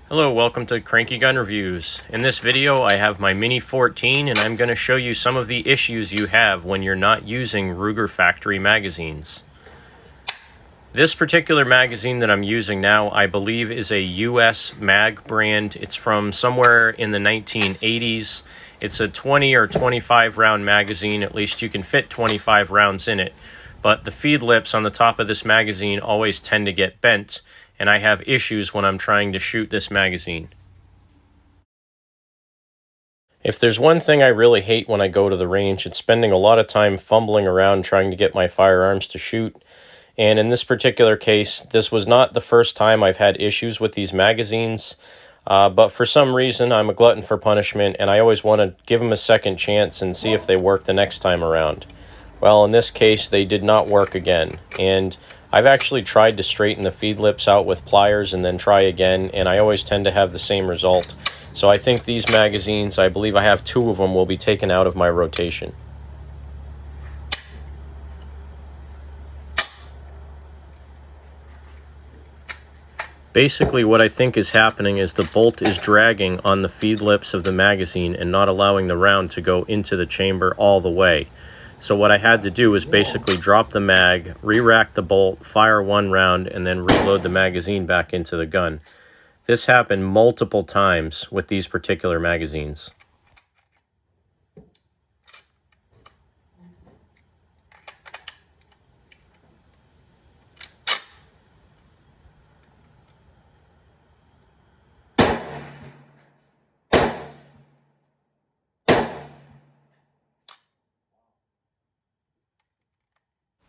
Hello, welcome to Cranky Gun Reviews. In this video I have my Mini 14 and I'm going to show you some of the issues you have when you're not using Ruger factory magazines. This particular magazine that I'm using now I believe is a US Mag brand. It's from somewhere in the 1980s. It's a 20 or 25 round magazine, at least you can fit 25 rounds in it. But the feed lips on the top of this magazine always tend to get bent, and I have issues when I'm trying to shoot this magazine. If there's one thing I really hate when I go to the range, it's spending a lot of time fumbling around trying to get my firearms to shoot. And in this particular case, this was not the first time I've had issues with these magazines. But for some reason, I'm a glutton for punishment, and I always want to give them a second chance and see if they work the next time around. Well, in this case, they did not work again. And I've actually tried to straighten the feed lips out with pliers and then try again, and I always tend to have the same result. So I think these magazines, I believe I have 2 of them, will be taken out of my rotation. Basically what I think is happening is the bolt is dragging on the feed lips of the magazine and not allowing the round to go into the chamber all the way. So what I had to do is basically drop the mag, re-rack the bolt, fire 1 round, and then reload the magazine back into the gun. This happened multiple times with these particular magazines.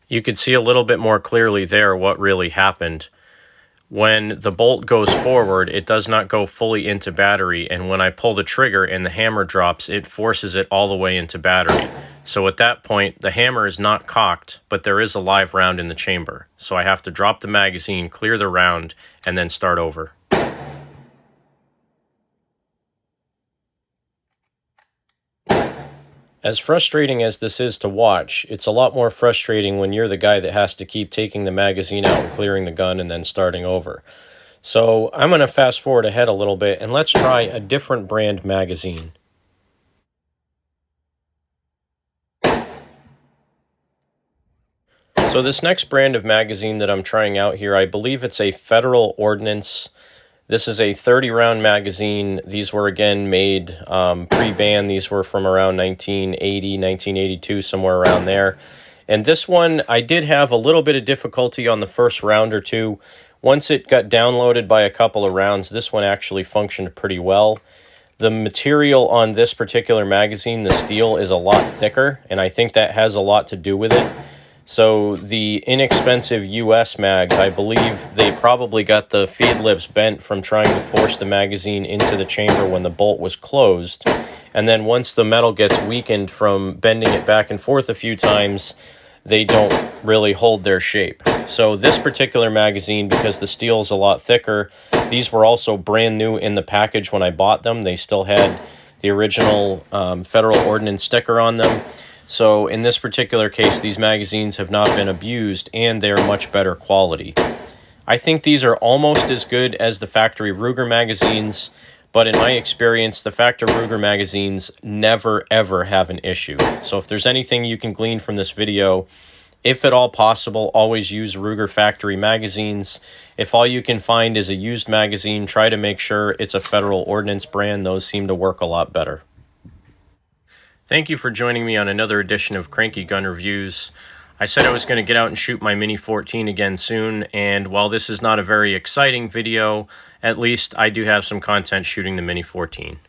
You could see a little bit more clearly there what really happened. When the bolt goes forward, it does not go fully into battery, and when I pull the trigger and the hammer drops, it forces it all the way into battery. So at that point, the hammer is not cocked, but there is a live round in the chamber. So I have to drop the magazine, clear the round, and then start over. As frustrating as this is to watch, it's a lot more frustrating when you're the guy that has to keep taking the magazine out and clearing the gun and then starting over. So I'm going to fast forward ahead a little bit and let's try a different brand magazine. So this next brand of magazine that I'm trying out here, I believe it's a Federal Ordnance. This is a 30-round magazine. These were, again, made pre-ban. These were from around 1980, 1982, somewhere around there. And this one, I did have a little bit of difficulty on the first round or two. Once it got downloaded by a couple of rounds, this one actually functioned pretty well. The material on this particular magazine, the steel, is a lot thicker, and I think that has a lot to do with it. So the inexpensive US mags, I believe they probably got the feed lips bent from trying to force the magazine into the chamber when the bolt was closed. And then once the metal gets weakened from bending it back and forth a few times, they don't really hold their shape. So this particular magazine, because the steel is a lot thicker, these were also brand new in the package when I bought them. They still had the original Federal Ordnance sticker on them. So in this particular case, these magazines have not been abused and they're much better quality. I think these are almost as good as the factory Ruger magazines, but in my experience, the factory Ruger magazines never ever have an issue. So if there's anything you can glean from this video, if at all possible, always use Ruger factory magazines. If all you can find is a used magazine, try to make sure it's a Federal Ordnance brand. Those seem to work a lot better. Thank you for joining me on another edition of Cranky Gun Reviews. I said I was going to get out and shoot my Mini 14 again soon, and while this is not a very exciting video, at least I do have some content shooting the Mini 14.